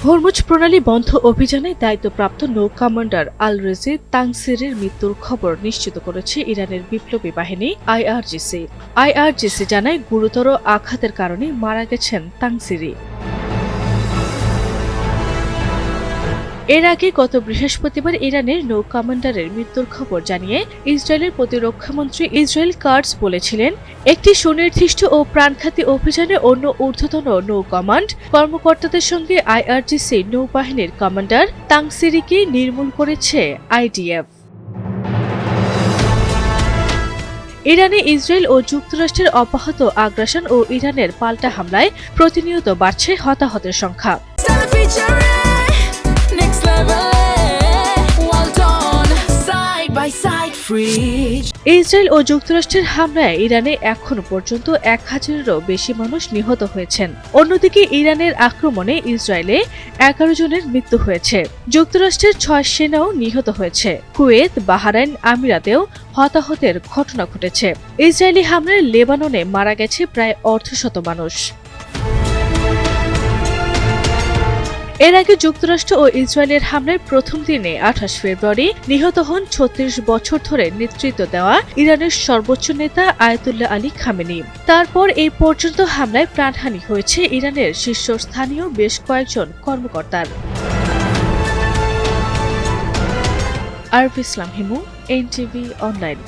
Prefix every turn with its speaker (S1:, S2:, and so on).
S1: Hormuz প্রণালী বন্ধ অভিযানে দায়িত্বপ্রাপ্ত নৌ কমান্ডার আল-রেজি তাংসিরির মৃত্যুর খবর নিশ্চিত করেছে ইরানের বিপ্লবী বাহিনী আইআরজিসি। আইআরজিসি জানায় গুরুতর আঘাতের কারণে মারা গেছেন তাংসিরি। এর আগে গত বৃহস্পতিবার ইরানের নৌ কমান্ডারের মৃত্যুর খবর জানিয়ে ইসরায়েলের প্রতিরক্ষামন্ত্রী ইসরায়েল কাটজ বলেছিলেন, একটি সুনির্দিষ্ট ও প্রাণঘাতী অভিযানে অন্য ঊর্ধ্বতন নৌ কমান্ড কর্মকর্তাদের সঙ্গে আইআরজিসি নৌবাহিনীর কমান্ডার তাংসিরিকে নির্মূল করেছে আইডিএফ। ইরানে ইসরায়েল ও যুক্তরাষ্ট্রের অব্যাহত আগ্রাসন ও ইরানের পাল্টা হামলায় প্রতিনিয়ত বাড়ছে হতাহতের সংখ্যা। ইসরায়েল ও যুক্তরাষ্ট্রের হামলায় ইরানে এখনো পর্যন্ত 1000-এরও বেশি মানুষ নিহত হয়েছেন। অন্যদিকে ইরানের আক্রমণে ইসরায়েলে 11 জনের মৃত্যু হয়েছে। যুক্তরাষ্ট্রের 6 সেনাও নিহত হয়েছে। কুয়েত, বাহরাইন, আমিরাতেও হতাহতের ঘটনা ঘটেছে। ইসরায়েলি হামলায় লেবাননে মারা গেছে প্রায় 150 মানুষ। এর আগে যুক্তরাষ্ট্র ও ইসরায়েলের হামলায় প্রথম দিনে 28 ফেব্রুয়ারি নিহত হন 36 বছর ধরে নেতৃত্ব দেওয়া ইরানের সর্বোচ্চ নেতা আয়াতুল্লাহ আলী খামেনি। তারপর এই পর্যন্ত হামলায় প্রাণহানি হয়েছে ইরানের শীর্ষস্থানীয় বেশ কয়েকজন কর্মকর্তার। আরব ইসলাম হিমু, এনটিভি অনলাইন।